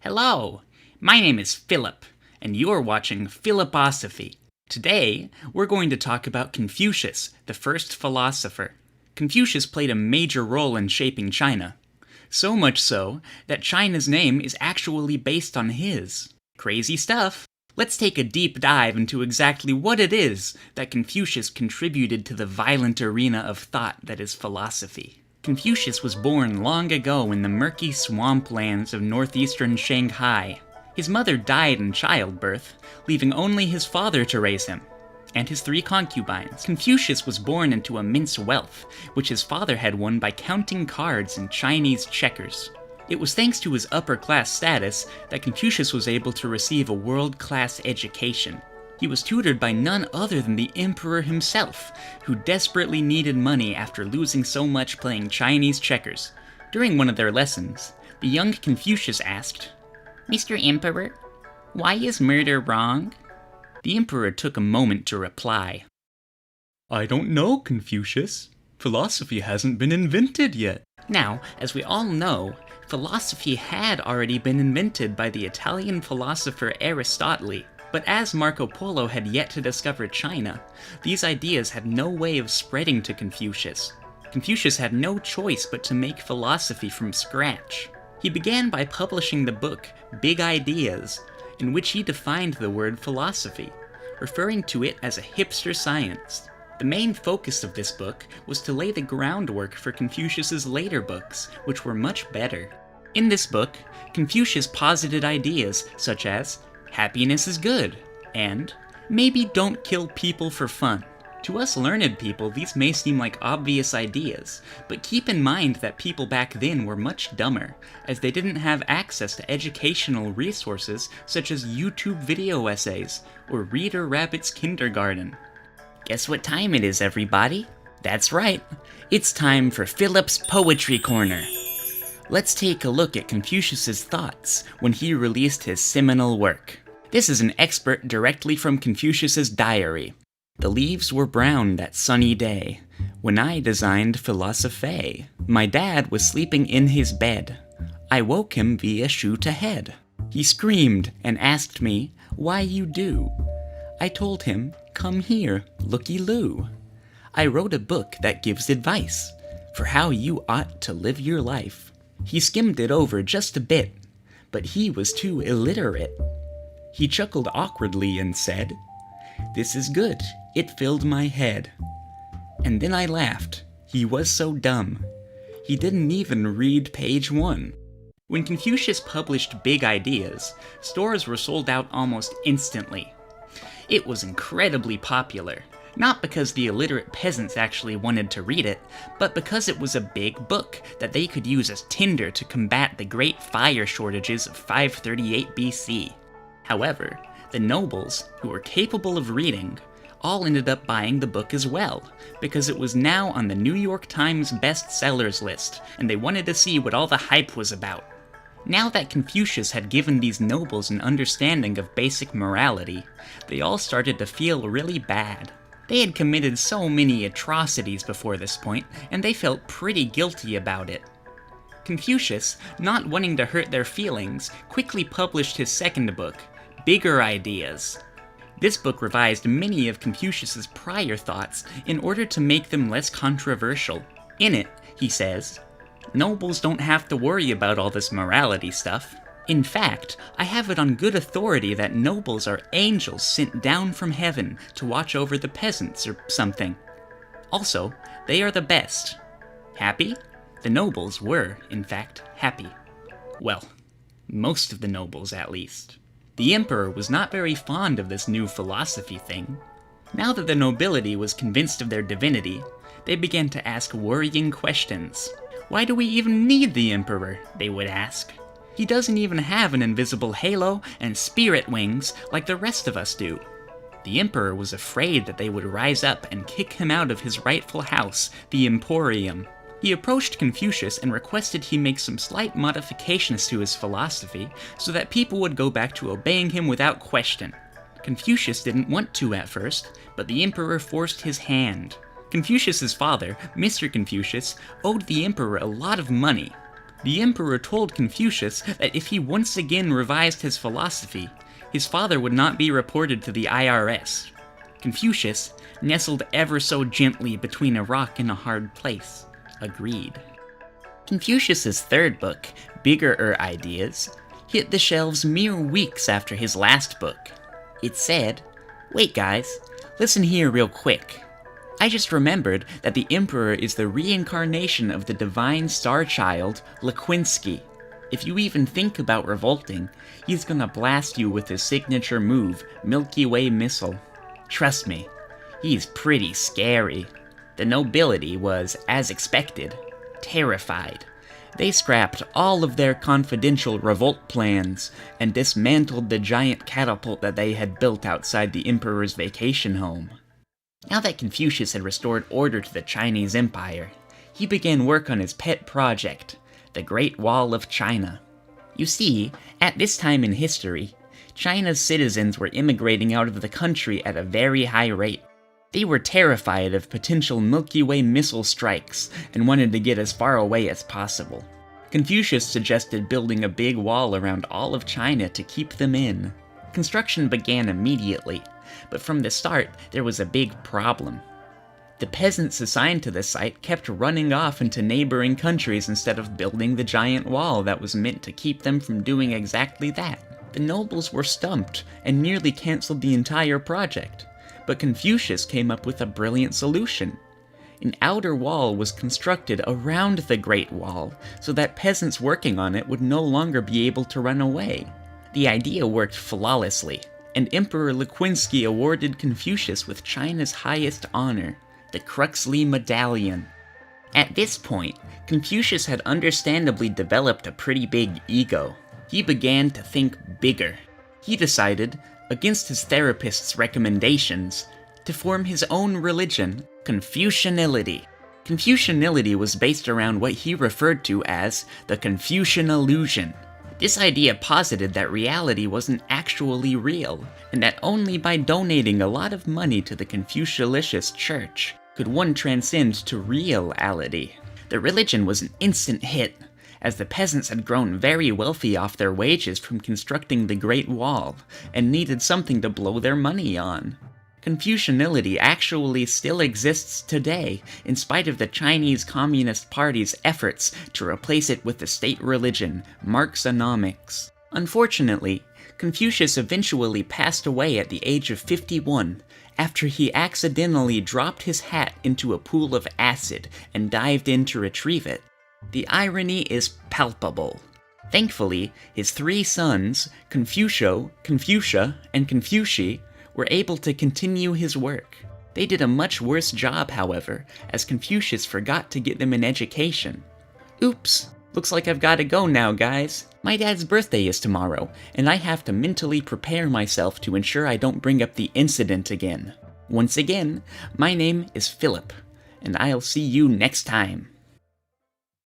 Hello, my name is Philip, and you're watching Philip-osophy. Today, we're going to talk about Confucius, the first philosopher. Confucius played a major role in shaping China. So much so, that China's name is actually based on his. Crazy stuff! Let's take a deep dive into exactly what it is that Confucius contributed to the violent arena of thought that is philosophy. Confucius was born long ago in the murky swamplands of northeastern Shanghai. His mother died in childbirth, leaving only his father to raise him, and his 3 concubines. Confucius was born into immense wealth, which his father had won by counting cards in Chinese checkers. It was thanks to his upper-class status that Confucius was able to receive a world-class education. He was tutored by none other than the emperor himself, who desperately needed money after losing so much playing Chinese checkers. During one of their lessons, the young Confucius asked, "Mr. Emperor, why is murder wrong?" The emperor took a moment to reply. "I don't know, Confucius. Philosophy hasn't been invented yet." Now, as we all know, philosophy had already been invented by the Italian philosopher Aristotle. But as Marco Polo had yet to discover China, these ideas had no way of spreading to Confucius. Confucius had no choice but to make philosophy from scratch. He began by publishing the book Big Ideas, in which he defined the word philosophy, referring to it as a hipster science. The main focus of this book was to lay the groundwork for Confucius's later books, which were much better. In this book, Confucius posited ideas such as happiness is good, and maybe don't kill people for fun. To us learned people, these may seem like obvious ideas, but keep in mind that people back then were much dumber, as they didn't have access to educational resources such as YouTube video essays or Reader Rabbit's kindergarten. Guess what time it is, everybody? That's right, it's time for Philip's Poetry Corner. Let's take a look at Confucius's thoughts when he released his seminal work. This is an excerpt directly from Confucius's diary. "The leaves were brown that sunny day, when I designed philosophy. My dad was sleeping in his bed. I woke him via shoot ahead. He screamed and asked me, 'Why you do?' I told him, 'Come here, looky-loo.' I wrote a book that gives advice for how you ought to live your life. He skimmed it over just a bit, but he was too illiterate. He chuckled awkwardly and said, 'This is good, it filled my head.' And then I laughed. He was so dumb. He didn't even read page 1. When Confucius published Big Ideas, stores were sold out almost instantly. It was incredibly popular, not because the illiterate peasants actually wanted to read it, but because it was a big book that they could use as tinder to combat the great fire shortages of 538 BC. However, the nobles, who were capable of reading, all ended up buying the book as well, because it was now on the New York Times bestsellers list, and they wanted to see what all the hype was about. Now that Confucius had given these nobles an understanding of basic morality, they all started to feel really bad. They had committed so many atrocities before this point, and they felt pretty guilty about it. Confucius, not wanting to hurt their feelings, quickly published his second book, Bigger Ideas. This book revised many of Confucius's prior thoughts in order to make them less controversial. In it, he says, "Nobles don't have to worry about all this morality stuff. In fact, I have it on good authority that nobles are angels sent down from heaven to watch over the peasants or something. Also, they are the best. Happy?" The nobles were, in fact, happy. Well, most of the nobles at least. The emperor was not very fond of this new philosophy thing. Now that the nobility was convinced of their divinity, they began to ask worrying questions. "Why do we even need the emperor?" they would ask. "He doesn't even have an invisible halo and spirit wings like the rest of us do." The emperor was afraid that they would rise up and kick him out of his rightful house, the Emporium. He approached Confucius and requested he make some slight modifications to his philosophy so that people would go back to obeying him without question. Confucius didn't want to at first, but the emperor forced his hand. Confucius's father, Mr. Confucius, owed the emperor a lot of money. The emperor told Confucius that if he once again revised his philosophy, his father would not be reported to the IRS. Confucius, nestled ever so gently between a rock and a hard place, agreed. Confucius's third book, Bigger Ideas, hit the shelves mere weeks after his last book. It said, "Wait guys, listen here real quick. I just remembered that the emperor is the reincarnation of the divine star child, Lewinsky. If you even think about revolting, he's gonna blast you with his signature move, Milky Way missile. Trust me, he's pretty scary." The nobility was, as expected, terrified. They scrapped all of their confidential revolt plans and dismantled the giant catapult that they had built outside the emperor's vacation home. Now that Confucius had restored order to the Chinese Empire, he began work on his pet project, the Great Wall of China. You see, at this time in history, China's citizens were immigrating out of the country at a very high rate. They were terrified of potential Milky Way missile strikes and wanted to get as far away as possible. Confucius suggested building a big wall around all of China to keep them in. Construction began immediately, but from the start there was a big problem. The peasants assigned to the site kept running off into neighboring countries instead of building the giant wall that was meant to keep them from doing exactly that. The nobles were stumped and nearly canceled the entire project. But Confucius came up with a brilliant solution. An outer wall was constructed around the Great Wall so that peasants working on it would no longer be able to run away. The idea worked flawlessly, and Emperor Lewinsky awarded Confucius with China's highest honor, the Cruxley Medallion. At this point, Confucius had understandably developed a pretty big ego. He began to think bigger. He decided, against his therapist's recommendations, to form his own religion, Confucianility. Confucianility was based around what he referred to as the Confucian illusion. This idea posited that reality wasn't actually real, and that only by donating a lot of money to the Confucialist church could one transcend to reality. The religion was an instant hit, as the peasants had grown very wealthy off their wages from constructing the Great Wall, and needed something to blow their money on. Confucianility actually still exists today, in spite of the Chinese Communist Party's efforts to replace it with the state religion, Marxonomics. Unfortunately, Confucius eventually passed away at the age of 51, after he accidentally dropped his hat into a pool of acid and dived in to retrieve it. The irony is palpable. Thankfully, his three sons, Confucio, Confucia, and Confuci, were able to continue his work. They did a much worse job, however, as Confucius forgot to get them an education. Oops, looks like I've gotta go now, guys. My dad's birthday is tomorrow, and I have to mentally prepare myself to ensure I don't bring up the incident again. Once again, my name is Philip, and I'll see you next time.